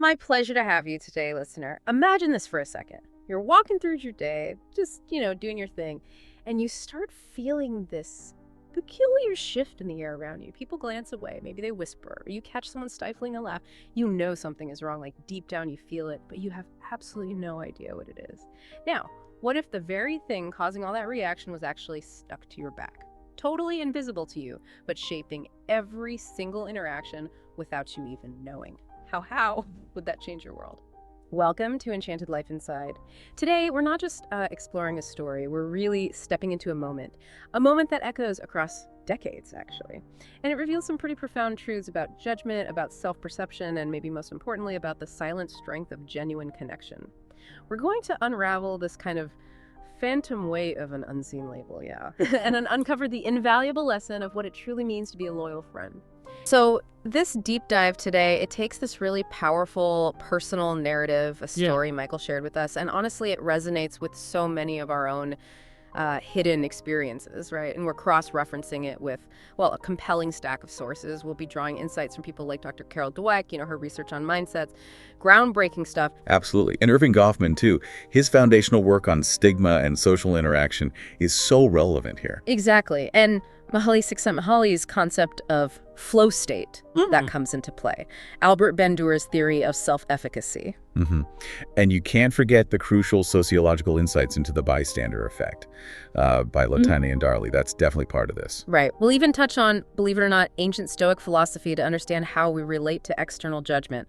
My pleasure to have you today, listener. Imagine this for a second. You're walking through your day, just, doing your thing, and you start feeling this peculiar shift in the air around you. People glance away, maybe they whisper, or you catch someone stifling a laugh. You know something is wrong, like deep down you feel it, but you have absolutely no idea what it is. Now, what if the very thing causing all that reaction was actually stuck to your back? Totally invisible to you, but shaping every single interaction without you even knowing. How would that change your world? Welcome to Enchanted Life Inside. Today, we're not just exploring a story, we're really stepping into a moment that echoes across decades, actually. And it reveals some pretty profound truths about judgment, about self-perception, and maybe most importantly, about the silent strength of genuine connection. We're going to unravel this kind of phantom weight of an unseen label, and uncover the invaluable lesson of what it truly means to be a loyal friend. So this deep dive today, it takes this really powerful personal narrative, a story Michael shared with us, and honestly, it resonates with so many of our own hidden experiences, right? And we're cross-referencing it with, a compelling stack of sources. We'll be drawing insights from people like Dr. Carol Dweck, her research on mindsets, groundbreaking stuff. Absolutely. And Irving Goffman, too. His foundational work on stigma and social interaction is so relevant here. Exactly. And Mihaly Csikszentmihalyi's concept of flow state that comes into play. Albert Bandura's theory of self-efficacy. And you can't forget the crucial sociological insights into the bystander effect by Lotani and Darley. That's definitely part of this. Right. We'll even touch on, believe it or not, ancient Stoic philosophy to understand how we relate to external judgment.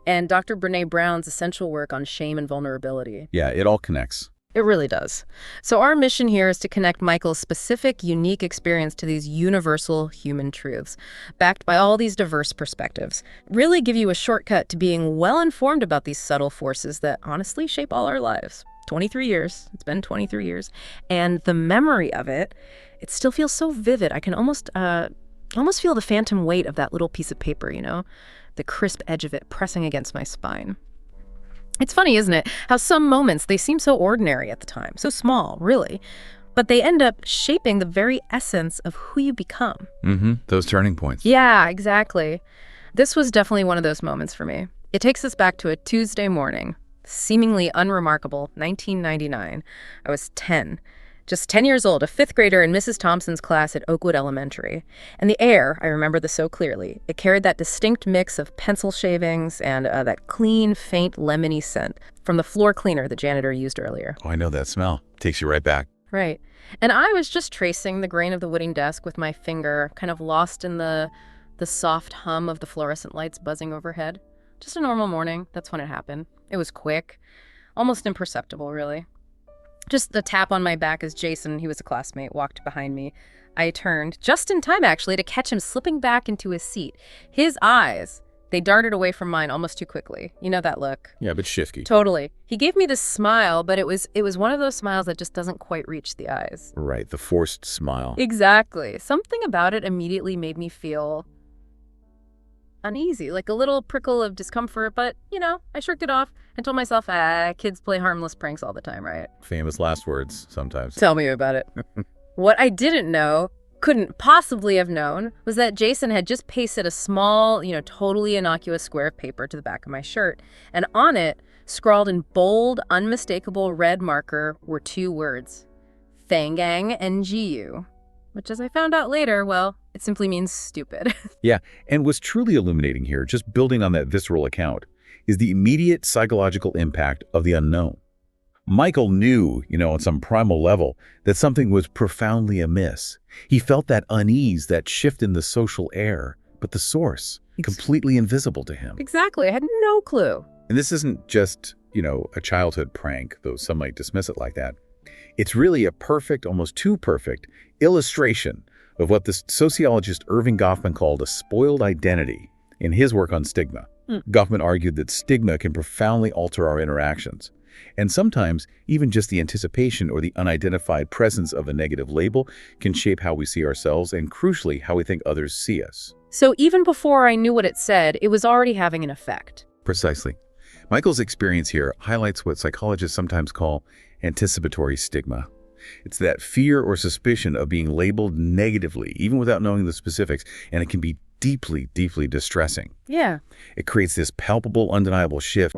And Dr. Brené Brown's essential work on shame and vulnerability. Yeah, it all connects. It really does. So our mission here is to connect Michael's specific, unique experience to these universal human truths, backed by all these diverse perspectives. Really give you a shortcut to being well-informed about these subtle forces that honestly shape all our lives. 23 years. It's been 23 years. And the memory of it, it still feels so vivid. I can almost feel the phantom weight of that little piece of paper, the crisp edge of it pressing against my spine. It's funny, isn't it, how some moments, they seem so ordinary at the time, so small, really, but they end up shaping the very essence of who you become. Those turning points. Yeah, exactly. This was definitely one of those moments for me. It takes us back to a Tuesday morning, seemingly unremarkable, 1999. I was 10. Just 10 years old, a fifth grader in Mrs. Thompson's class at Oakwood Elementary. And the air, I remember this so clearly, it carried that distinct mix of pencil shavings and that clean, faint, lemony scent from the floor cleaner the janitor used earlier. Oh, I know that smell. Takes you right back. Right. And I was just tracing the grain of the wooden desk with my finger, kind of lost in the soft hum of the fluorescent lights buzzing overhead. Just a normal morning. That's when it happened. It was quick, almost imperceptible, really. Just the tap on my back as Jason, he was a classmate, walked behind me. I turned, just in time actually, to catch him slipping back into his seat. His eyes, they darted away from mine almost too quickly. You know that look? Yeah, but shifty. Totally. He gave me this smile, but it was one of those smiles that just doesn't quite reach the eyes. Right, the forced smile. Exactly. Something about it immediately made me feel uneasy, like a little prickle of discomfort, but, I shrugged it off and told myself, kids play harmless pranks all the time, right? Famous last words sometimes. Tell me about it. What I didn't know, couldn't possibly have known, was that Jason had just pasted a small, totally innocuous square of paper to the back of my shirt, and on it, scrawled in bold, unmistakable red marker, were two words, Fangang NGU. Which, as I found out later, it simply means stupid. Yeah, and what's truly illuminating here, just building on that visceral account, is the immediate psychological impact of the unknown. Michael knew, on some primal level, that something was profoundly amiss. He felt that unease, that shift in the social air, but the source, completely invisible to him. Exactly. I had no clue. And this isn't just, a childhood prank, though some might dismiss it like that. It's really a perfect, almost too perfect, illustration of what the sociologist Irving Goffman called a spoiled identity in his work on stigma. Goffman argued that stigma can profoundly alter our interactions, and sometimes even just the anticipation or the unidentified presence of a negative label can shape how we see ourselves and, crucially, how we think others see us. So even before I knew what it said, it was already having an effect. Precisely. Michael's experience here highlights what psychologists sometimes call anticipatory stigma. It's that fear or suspicion of being labeled negatively, even without knowing the specifics, and it can be deeply, deeply distressing. Yeah. It creates this palpable, undeniable shift.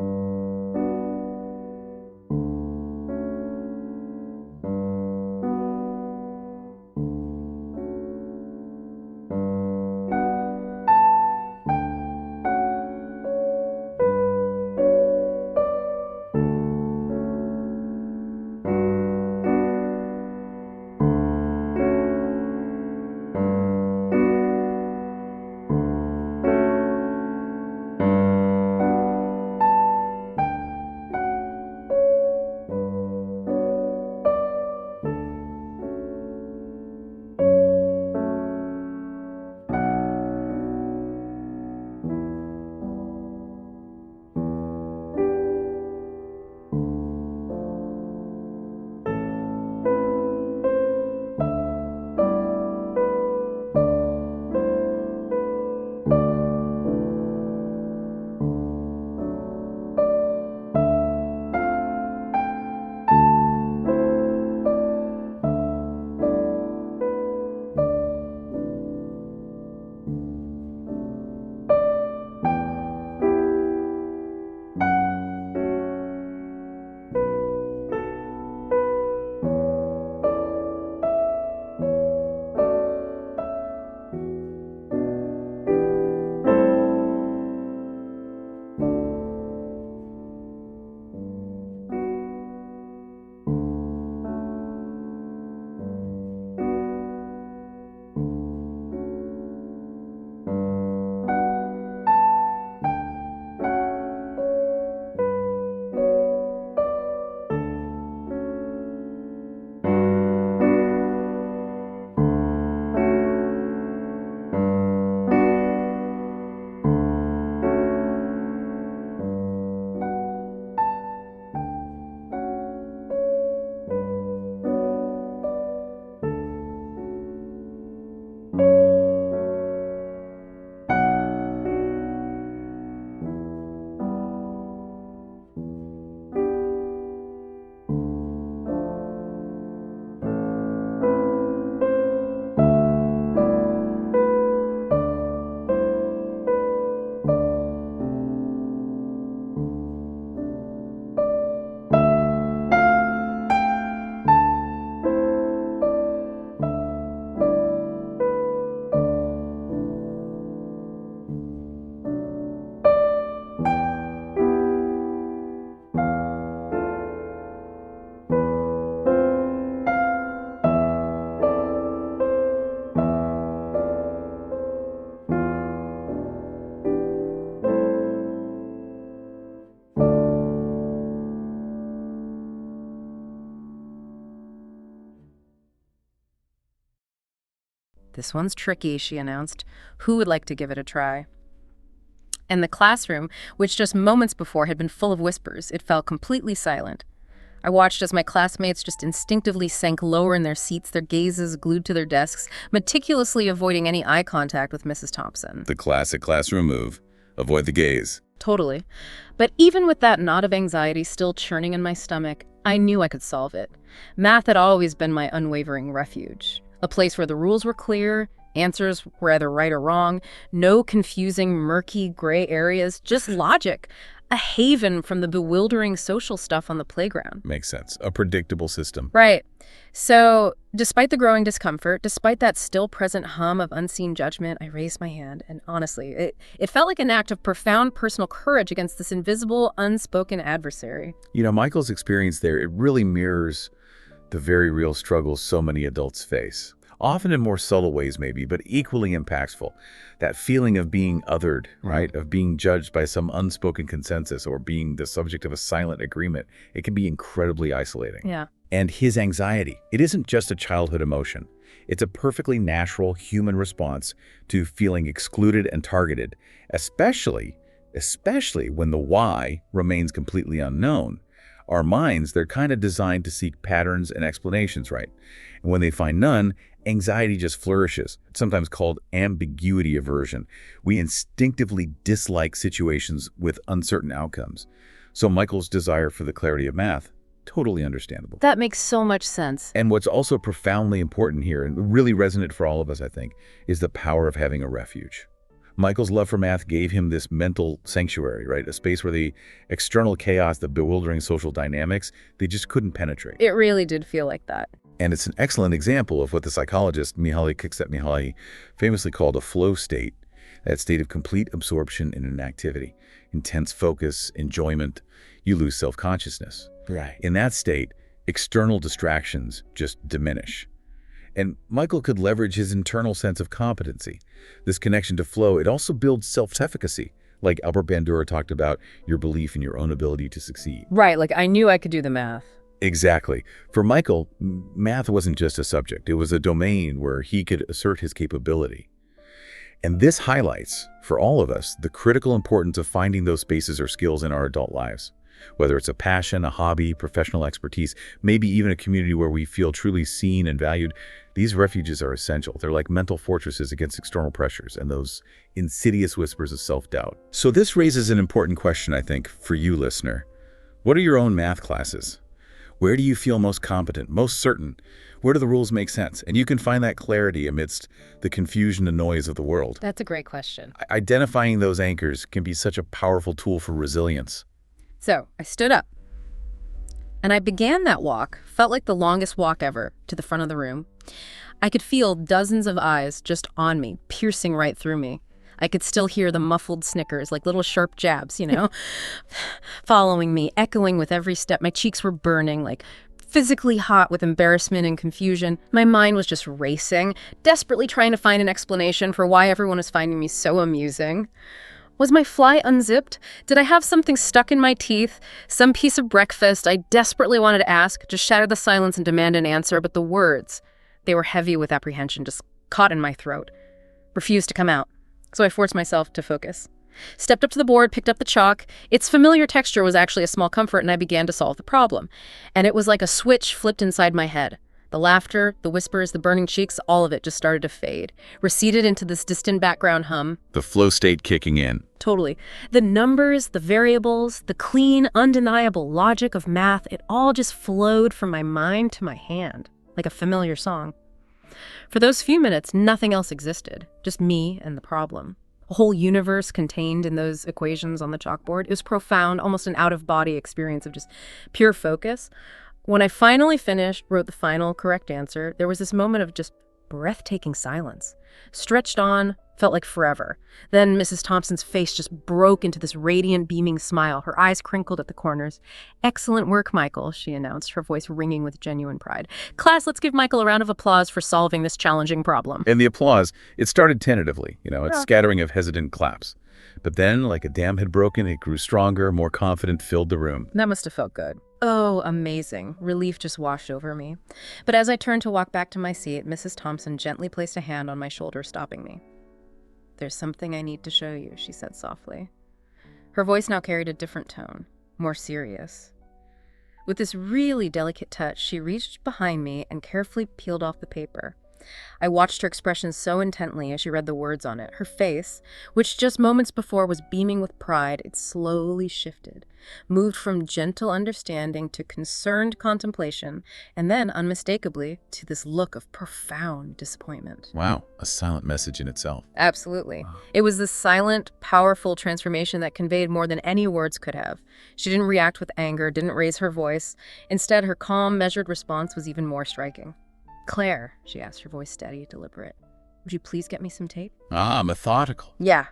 This one's tricky, she announced. Who would like to give it a try? And the classroom, which just moments before had been full of whispers, it fell completely silent. I watched as my classmates just instinctively sank lower in their seats, their gazes glued to their desks, meticulously avoiding any eye contact with Mrs. Thompson. The classic classroom move. Avoid the gaze. Totally. But even with that knot of anxiety still churning in my stomach, I knew I could solve it. Math had always been my unwavering refuge. A place where the rules were clear, answers were either right or wrong, no confusing, murky, gray areas, just logic. A haven from the bewildering social stuff on the playground. Makes sense. A predictable system. Right. So, despite the growing discomfort, despite that still present hum of unseen judgment, I raised my hand, and honestly, it felt like an act of profound personal courage against this invisible, unspoken adversary. You know, Michael's experience there, it really mirrors the very real struggles so many adults face. Often in more subtle ways maybe, but equally impactful. That feeling of being othered, right? Of being judged by some unspoken consensus or being the subject of a silent agreement. It can be incredibly isolating. Yeah. And his anxiety, it isn't just a childhood emotion. It's a perfectly natural human response to feeling excluded and targeted, especially when the why remains completely unknown. Our minds, they're kind of designed to seek patterns and explanations, right? And when they find none, anxiety just flourishes. It's sometimes called ambiguity aversion. We instinctively dislike situations with uncertain outcomes. So Michael's desire for the clarity of math, totally understandable. That makes so much sense. And what's also profoundly important here, and really resonant for all of us, I think, is the power of having a refuge. Michael's love for math gave him this mental sanctuary, right? A space where the external chaos, the bewildering social dynamics, they just couldn't penetrate. It really did feel like that. And it's an excellent example of what the psychologist Mihaly Csikszentmihalyi famously called a flow state, that state of complete absorption in an activity, intense focus, enjoyment. You lose self-consciousness. Right. In that state, external distractions just diminish. And Michael could leverage his internal sense of competency. This connection to flow, it also builds self-efficacy, like Albert Bandura talked about your belief in your own ability to succeed. Right, like I knew I could do the math. Exactly. For Michael, math wasn't just a subject. It was a domain where he could assert his capability. And this highlights, for all of us, the critical importance of finding those spaces or skills in our adult lives. Whether it's a passion, a hobby, professional expertise, maybe even a community where we feel truly seen and valued, these refuges are essential. They're like mental fortresses against external pressures and those insidious whispers of self-doubt. So this raises an important question, I think, for you, listener. What are your own math classes? Where do you feel most competent, most certain? Where do the rules make sense? And you can find that clarity amidst the confusion and noise of the world. That's a great question. Identifying those anchors can be such a powerful tool for resilience. So I stood up and I began that walk, felt like the longest walk ever, to the front of the room. I could feel dozens of eyes just on me, piercing right through me. I could still hear the muffled snickers, like little sharp jabs, following me, echoing with every step. My cheeks were burning, like physically hot with embarrassment and confusion. My mind was just racing, desperately trying to find an explanation for why everyone was finding me so amusing. Was my fly unzipped? Did I have something stuck in my teeth? Some piece of breakfast I desperately wanted to ask, just shattered the silence and demand an answer, but the words, they were heavy with apprehension, just caught in my throat, refused to come out. So I forced myself to focus. Stepped up to the board, picked up the chalk. Its familiar texture was actually a small comfort, and I began to solve the problem. And it was like a switch flipped inside my head. The laughter, the whispers, the burning cheeks, all of it just started to fade, receded into this distant background hum. The flow state kicking in. Totally. The numbers, the variables, the clean, undeniable logic of math, it all just flowed from my mind to my hand, like a familiar song. For those few minutes, nothing else existed, just me and the problem. A whole universe contained in those equations on the chalkboard. It was profound, almost an out-of-body experience of just pure focus. When I finally finished, wrote the final correct answer, there was this moment of just breathtaking silence. Stretched on, felt like forever. Then Mrs. Thompson's face just broke into this radiant, beaming smile. Her eyes crinkled at the corners. "Excellent work, Michael," she announced, her voice ringing with genuine pride. "Class, let's give Michael a round of applause for solving this challenging problem." And the applause, it started tentatively, a scattering of hesitant claps. But then, like a dam had broken, it grew stronger, more confident, filled the room. That must have felt good. Oh, amazing. Relief just washed over me. But as I turned to walk back to my seat, Mrs. Thompson gently placed a hand on my shoulder, stopping me. "There's something I need to show you," she said softly. Her voice now carried a different tone, more serious. With this really delicate touch, she reached behind me and carefully peeled off the paper. I watched her expression so intently as she read the words on it. Her face, which just moments before was beaming with pride, it slowly shifted, moved from gentle understanding to concerned contemplation, and then, unmistakably, to this look of profound disappointment. Wow, a silent message in itself. Absolutely. It was this silent, powerful transformation that conveyed more than any words could have. She didn't react with anger, didn't raise her voice. Instead, her calm, measured response was even more striking. "Claire," she asked, her voice steady, deliberate, "would you please get me some tape?" Ah, methodical. Yeah.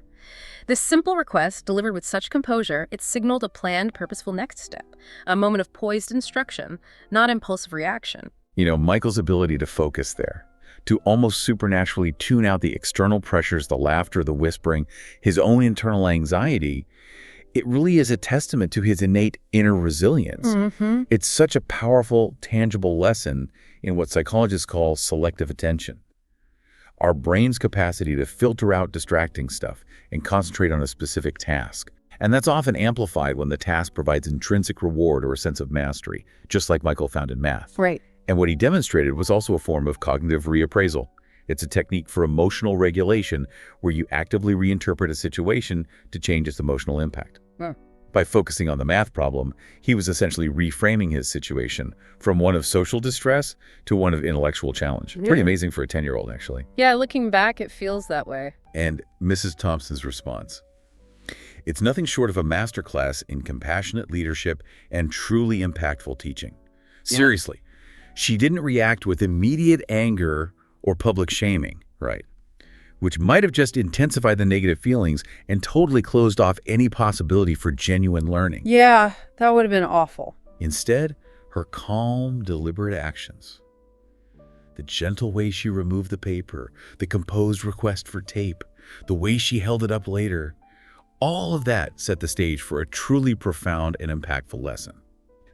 This simple request, delivered with such composure, it signaled a planned, purposeful next step, a moment of poised instruction, not impulsive reaction. Michael's ability to focus there, to almost supernaturally tune out the external pressures, the laughter, the whispering, his own internal anxiety, it really is a testament to his innate inner resilience. Mm-hmm. It's such a powerful, tangible lesson in what psychologists call selective attention. Our brain's capacity to filter out distracting stuff and concentrate on a specific task. And that's often amplified when the task provides intrinsic reward or a sense of mastery, just like Michael found in math. Right. And what he demonstrated was also a form of cognitive reappraisal. It's a technique for emotional regulation where you actively reinterpret a situation to change its emotional impact. By focusing on the math problem, he was essentially reframing his situation from one of social distress to one of intellectual challenge. Yeah. Pretty amazing for a 10-year-old, actually. Yeah, looking back, it feels that way. And Mrs. Thompson's response. It's nothing short of a masterclass in compassionate leadership and truly impactful teaching. Seriously, she didn't react with immediate anger or public shaming, right? Which might have just intensified the negative feelings and totally closed off any possibility for genuine learning. Yeah, that would have been awful. Instead, her calm, deliberate actions, the gentle way she removed the paper, the composed request for tape, the way she held it up later, all of that set the stage for a truly profound and impactful lesson.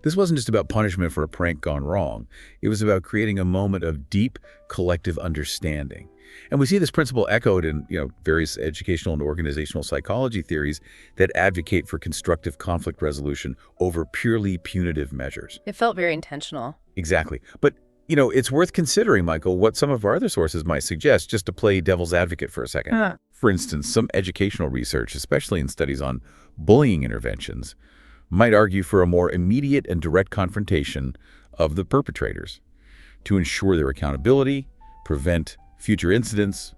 This wasn't just about punishment for a prank gone wrong. It was about creating a moment of deep collective understanding. And we see this principle echoed in, various educational and organizational psychology theories that advocate for constructive conflict resolution over purely punitive measures. It felt very intentional. Exactly. But, it's worth considering, Michael, what some of our other sources might suggest, just to play devil's advocate for a second. For instance, some educational research, especially in studies on bullying interventions, might argue for a more immediate and direct confrontation of the perpetrators to ensure their accountability, prevent future incidents,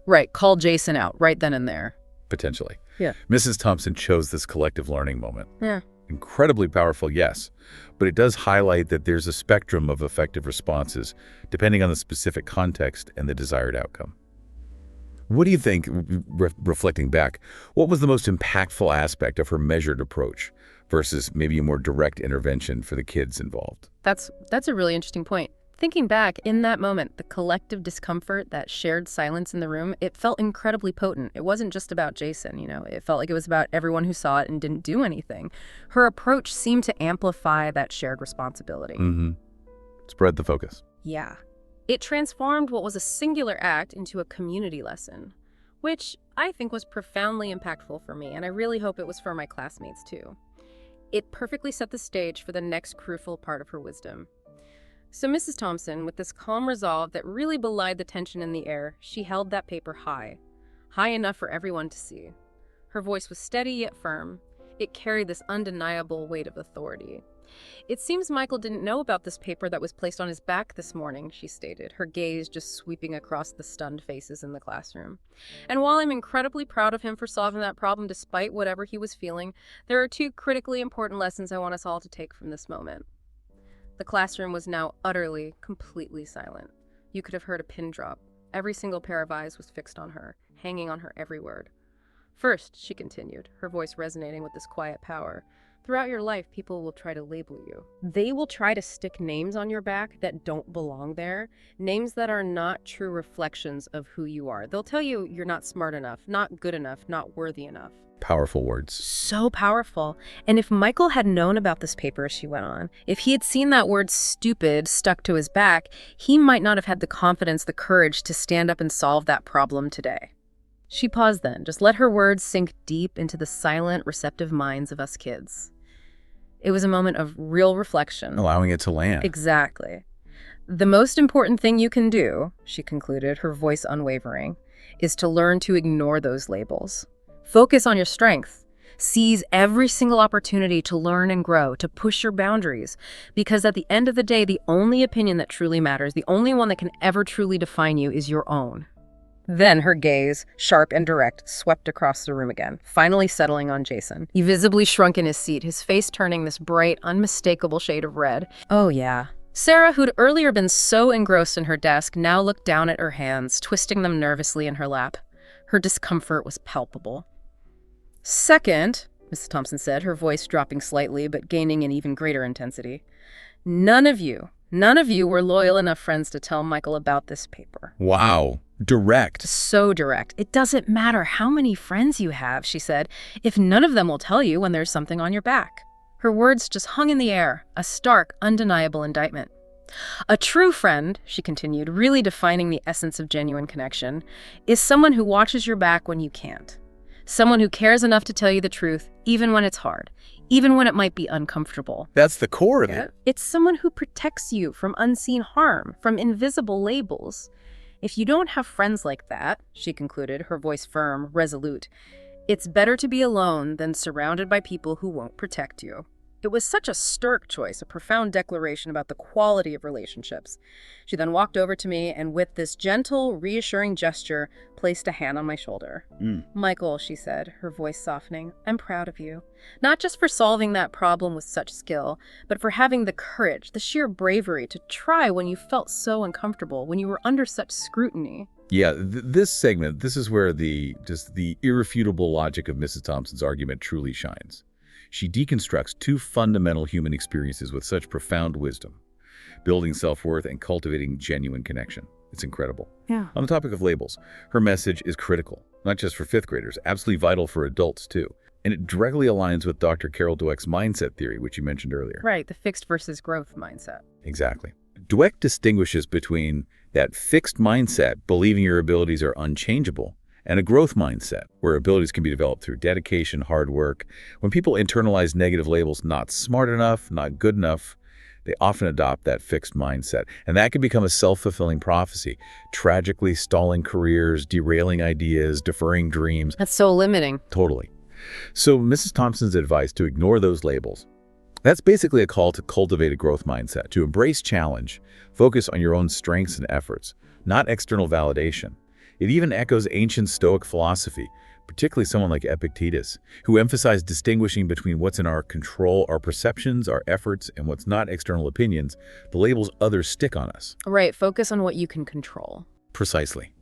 Right, call Jason out right then and there. Potentially. Yeah. Mrs. Thompson chose this collective learning moment. Yeah. Incredibly powerful, yes, but it does highlight that there's a spectrum of effective responses depending on the specific context and the desired outcome. What do you think, reflecting back, what was the most impactful aspect of her measured approach versus maybe a more direct intervention for the kids involved? That's a really interesting point. Thinking back, in that moment, the collective discomfort, that shared silence in the room, it felt incredibly potent. It wasn't just about Jason, It felt like it was about everyone who saw it and didn't do anything. Her approach seemed to amplify that shared responsibility. Spread the focus. Yeah. It transformed what was a singular act into a community lesson, which I think was profoundly impactful for me, and I really hope it was for my classmates too. It perfectly set the stage for the next crucial part of her wisdom. So Mrs. Thompson, with this calm resolve that really belied the tension in the air, she held that paper high enough for everyone to see. Her voice was steady yet firm. It carried this undeniable weight of authority. It seems Michael didn't know about this paper that was placed on his back this morning, she stated, her gaze just sweeping across the stunned faces in the classroom. And while I'm incredibly proud of him for solving that problem despite whatever he was feeling, there are two critically important lessons I want us all to take from this moment. The classroom was now utterly, completely silent. You could have heard a pin drop. Every single pair of eyes was fixed on her, hanging on her every word. First, she continued, her voice resonating with this quiet power, throughout your life, people will try to label you. They will try to stick names on your back that don't belong there, names that are not true reflections of who you are. They'll tell you you're not smart enough, not good enough, not worthy enough. Powerful words. So powerful. And if Michael had known about this paper as she went on, if he had seen that word stupid stuck to his back, he might not have had the confidence, the courage to stand up and solve that problem today. She paused then, just let her words sink deep into the silent, receptive minds of us kids. It was a moment of real reflection. Allowing it to land. Exactly. The most important thing you can do, she concluded, her voice unwavering, is to learn to ignore those labels. Focus on your strength. Seize every single opportunity to learn and grow, to push your boundaries. Because at the end of the day, the only opinion that truly matters, the only one that can ever truly define you, is your own. Then her gaze, sharp and direct, swept across the room again, finally settling on Jason. He visibly shrunk in his seat, his face turning this bright, unmistakable shade of red. Oh yeah. Sarah, who'd earlier been so engrossed in her desk, now looked down at her hands, twisting them nervously in her lap. Her discomfort was palpable. Second, Mrs. Thompson said, her voice dropping slightly but gaining an even greater intensity, none of you were loyal enough friends to tell Michael about this paper. Wow. Direct. So direct. It doesn't matter how many friends you have, she said, if none of them will tell you when there's something on your back. Her words just hung in the air, a stark, undeniable indictment. A true friend, she continued, really defining the essence of genuine connection, is someone who watches your back when you can't. Someone who cares enough to tell you the truth, even when it's hard, even when it might be uncomfortable. That's the core of it. It's someone who protects you from unseen harm, from invisible labels. If you don't have friends like that, she concluded, her voice firm, resolute, It's better to be alone than surrounded by people who won't protect you. It was such a stark choice, a profound declaration about the quality of relationships. She then walked over to me and with this gentle, reassuring gesture, placed a hand on my shoulder. Michael, she said, her voice softening, I'm proud of you. Not just for solving that problem with such skill, but for having the courage, the sheer bravery to try when you felt so uncomfortable, when you were under such scrutiny. Yeah, this segment, this is where the irrefutable logic of Mrs. Thompson's argument truly shines. She deconstructs two fundamental human experiences with such profound wisdom, building self-worth and cultivating genuine connection. It's incredible. Yeah. On the topic of labels, her message is critical, not just for fifth graders, absolutely vital for adults too. And it directly aligns with Dr. Carol Dweck's mindset theory, which you mentioned earlier. Right, the fixed versus growth mindset. Exactly. Dweck distinguishes between that fixed mindset, believing your abilities are unchangeable, and a growth mindset, where abilities can be developed through dedication, hard work. When people internalize negative labels, not smart enough, not good enough, they often adopt that fixed mindset. And that can become a self-fulfilling prophecy, tragically stalling careers, derailing ideas, deferring dreams. That's so limiting. Totally. So Mrs. Thompson's advice to ignore those labels, that's basically a call to cultivate a growth mindset, to embrace challenge, focus on your own strengths and efforts, not external validation. It even echoes ancient Stoic philosophy, particularly someone like Epictetus, who emphasized distinguishing between what's in our control, our perceptions, our efforts, and what's not external opinions, the labels others stick on us. Right, focus on what you can control. Precisely.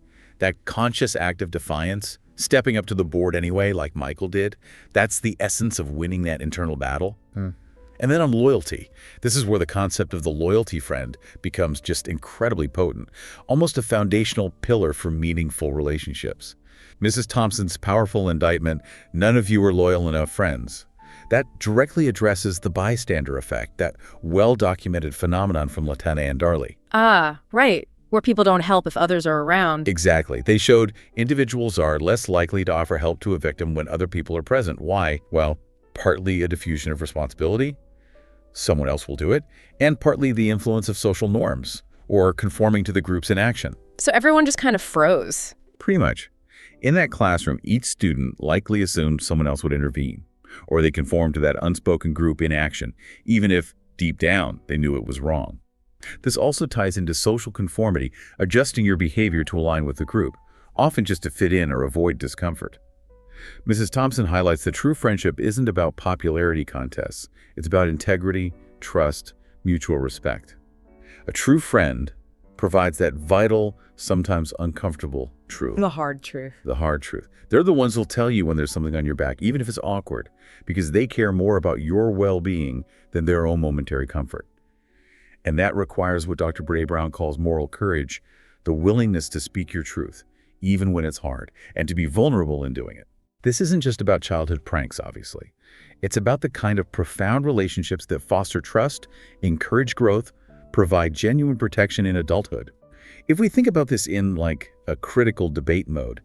That conscious act of defiance, stepping up to the board anyway, like Michael did, that's the essence of winning that internal battle. And then on loyalty, this is where the concept of the loyalty friend becomes just incredibly potent, almost a foundational pillar for meaningful relationships. Mrs. Thompson's powerful indictment, none of you are loyal enough friends, that directly addresses the bystander effect, that well-documented phenomenon from Latana and Darley. Ah, right, where people don't help if others are around. Exactly. They showed individuals are less likely to offer help to a victim when other people are present. Why? Well, partly a diffusion of responsibility. Someone else will do it, and partly the influence of social norms, or conforming to the group's inaction. So everyone just kind of froze. Pretty much. In that classroom, each student likely assumed someone else would intervene, or they conformed to that unspoken group inaction, even if, deep down, they knew it was wrong. This also ties into social conformity, adjusting your behavior to align with the group, often just to fit in or avoid discomfort. Mrs. Thompson highlights that true friendship isn't about popularity contests. It's about integrity, trust, mutual respect. A true friend provides that vital, sometimes uncomfortable truth. The hard truth. The hard truth. They're the ones who'll tell you when there's something on your back, even if it's awkward, because they care more about your well-being than their own momentary comfort. And that requires what Dr. Brene Brown calls moral courage, the willingness to speak your truth, even when it's hard, and to be vulnerable in doing it. This isn't just about childhood pranks, obviously. It's about the kind of profound relationships that foster trust, encourage growth, provide genuine protection in adulthood. If we think about this in like a critical debate mode,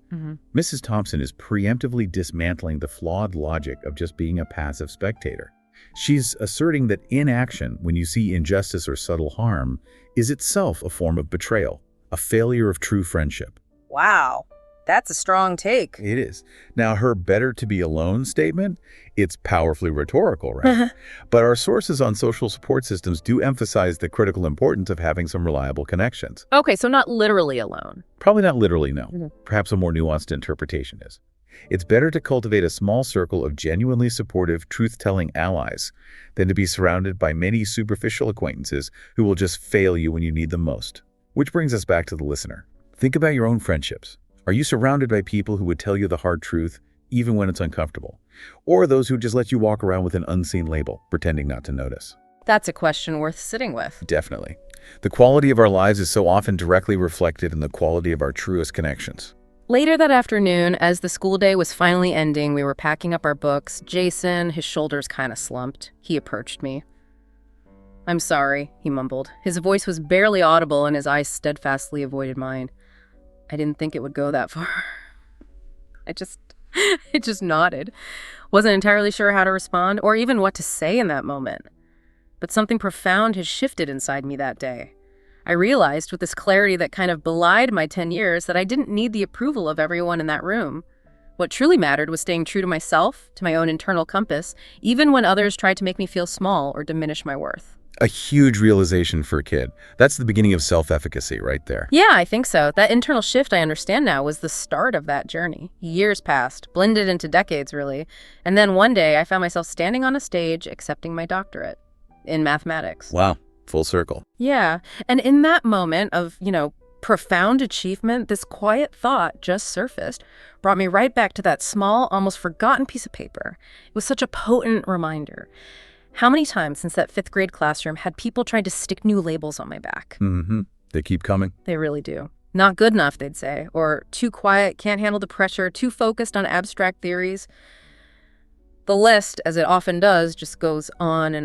Mrs. Thompson is preemptively dismantling the flawed logic of just being a passive spectator. She's asserting that inaction, when you see injustice or subtle harm, is itself a form of betrayal, a failure of true friendship. Wow, that's a strong take. It is. Now, her better to be alone statement, it's powerfully rhetorical, right? But our sources on social support systems do emphasize the critical importance of having some reliable connections. Okay, so not literally alone. Probably not literally, no. Perhaps a more nuanced interpretation is. It's better to cultivate a small circle of genuinely supportive, truth-telling allies than to be surrounded by many superficial acquaintances who will just fail you when you need them most. Which brings us back to the listener. Think about your own friendships. Are you surrounded by people who would tell you the hard truth, even when it's uncomfortable? Or those who just let you walk around with an unseen label, pretending not to notice? That's a question worth sitting with. Definitely. The quality of our lives is so often directly reflected in the quality of our truest connections. Later that afternoon, as the school day was finally ending, we were packing up our books. Jason, his shoulders kind of slumped. He approached me. "I'm sorry," he mumbled. His voice was barely audible and his eyes steadfastly avoided mine. I didn't think it would go that far. I just nodded. Wasn't entirely sure how to respond or even what to say in that moment. But something profound had shifted inside me that day. I realized with this clarity that kind of belied my 10 years that I didn't need the approval of everyone in that room. What truly mattered was staying true to myself, to my own internal compass, even when others tried to make me feel small or diminish my worth. A huge realization for a kid. That's the beginning of self-efficacy right there. Yeah, I think so. That internal shift, I understand now, was the start of that journey. Years passed, blended into decades, really. And then one day, I found myself standing on a stage accepting my doctorate in mathematics. Wow, full circle. Yeah, and in that moment of, profound achievement, this quiet thought just surfaced, brought me right back to that small, almost forgotten piece of paper. It was such a potent reminder. How many times since that fifth grade classroom had people tried to stick new labels on my back? Mm-hmm. They keep coming. They really do. Not good enough, they'd say, or too quiet, can't handle the pressure, too focused on abstract theories. The list, as it often does, just goes on,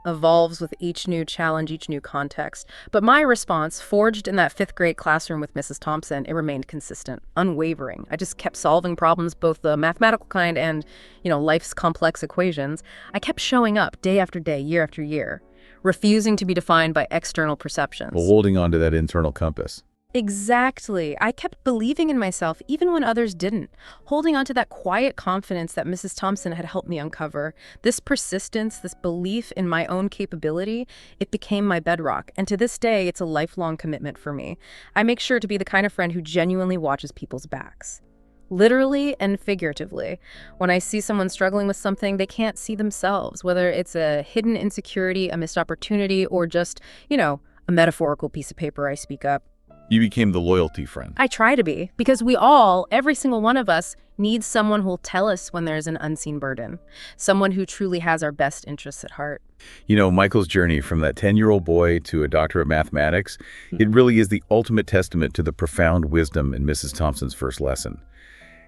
evolves with each new challenge, each new context. But my response, forged in that fifth grade classroom with Mrs. Thompson, it remained consistent, unwavering. I just kept solving problems, both the mathematical kind and, life's complex equations. I kept showing up day after day, year after year, refusing to be defined by external perceptions. Well, holding on to that internal compass. Exactly. I kept believing in myself even when others didn't, holding on to that quiet confidence that Mrs. Thompson had helped me uncover. This persistence, this belief in my own capability, it became my bedrock. And to this day, it's a lifelong commitment for me. I make sure to be the kind of friend who genuinely watches people's backs. Literally and figuratively. When I see someone struggling with something, they can't see themselves, whether it's a hidden insecurity, a missed opportunity, or just, a metaphorical piece of paper, I speak up. You became the loyalty friend. I try to be, because we all, every single one of us, needs someone who'll tell us when there's an unseen burden, someone who truly has our best interests at heart. Michael's journey from that 10-year-old boy to a doctor of mathematics, it really is the ultimate testament to the profound wisdom in Mrs. Thompson's first lesson.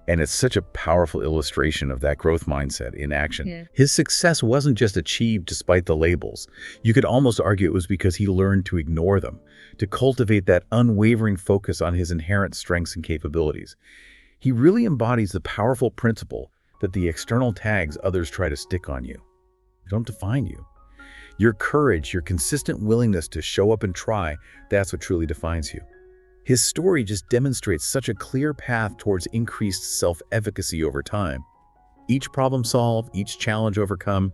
And it's such a powerful illustration of that growth mindset in action. Yeah. His success wasn't just achieved despite the labels. You could almost argue it was because he learned to ignore them, to cultivate that unwavering focus on his inherent strengths and capabilities. He really embodies the powerful principle that the external tags others try to stick on you don't define you. Your courage, your consistent willingness to show up and try, that's what truly defines you. His story just demonstrates such a clear path towards increased self-efficacy over time. Each problem solved, each challenge overcome,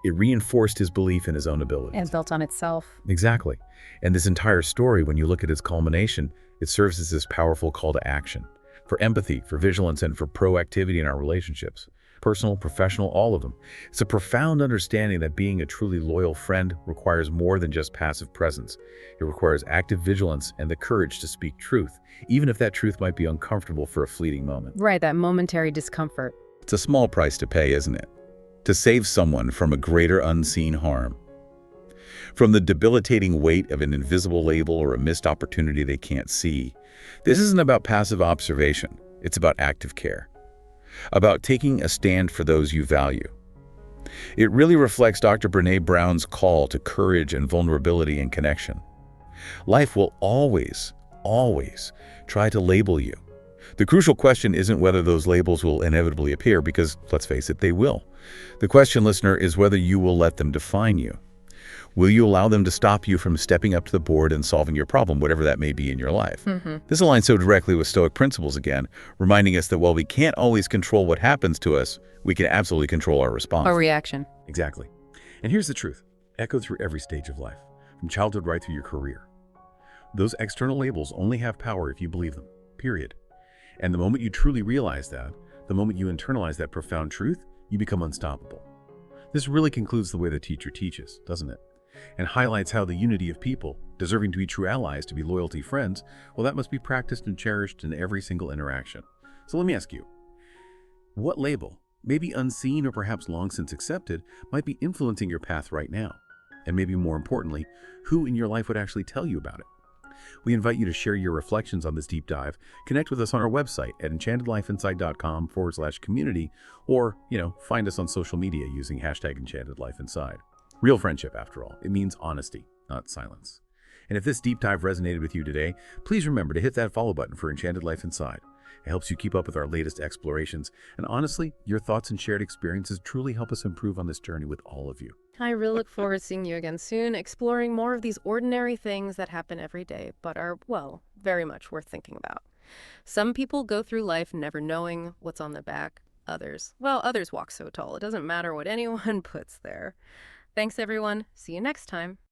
it reinforced his belief in his own abilities. And built on itself. Exactly. And this entire story, when you look at its culmination, it serves as this powerful call to action for empathy, for vigilance, and for proactivity in our relationships. Personal, professional, all of them. It's a profound understanding that being a truly loyal friend requires more than just passive presence. It requires active vigilance and the courage to speak truth, even if that truth might be uncomfortable for a fleeting moment. Right, that momentary discomfort. It's a small price to pay, isn't it? To save someone from a greater unseen harm. From the debilitating weight of an invisible label or a missed opportunity they can't see. This isn't about passive observation. It's about active care. About taking a stand for those you value. It really reflects Dr. Brené Brown's call to courage and vulnerability and connection. Life will always try to label you. The crucial question isn't whether those labels will inevitably appear, because, let's face it, they will. The question, listener, is whether you will let them define you. Will you allow them to stop you from stepping up to the board and solving your problem, whatever that may be in your life? This aligns so directly with Stoic principles again, reminding us that while we can't always control what happens to us, we can absolutely control our response. Our reaction. Exactly. And here's the truth, echoed through every stage of life, from childhood right through your career. Those external labels only have power if you believe them, period. And the moment you truly realize that, the moment you internalize that profound truth, you become unstoppable. This really concludes the way the teacher teaches, doesn't it? And highlights how the unity of people, deserving to be true allies, to be loyalty friends, well, that must be practiced and cherished in every single interaction. So let me ask you, what label, maybe unseen or perhaps long since accepted, might be influencing your path right now? And maybe more importantly, who in your life would actually tell you about it? We invite you to share your reflections on this deep dive. Connect with us on our website at enchantedlifeinside.com/community, or, find us on social media using #EnchantedLifeInside. Real friendship, after all. It means honesty, not silence. And if this deep dive resonated with you today, please remember to hit that follow button for Enchanted Life Inside. It helps you keep up with our latest explorations. And honestly, your thoughts and shared experiences truly help us improve on this journey with all of you. I really look forward to seeing you again soon, exploring more of these ordinary things that happen every day, but are, well, very much worth thinking about. Some people go through life never knowing what's on the back. Others walk so tall. It doesn't matter what anyone puts there. Thanks, everyone. See you next time.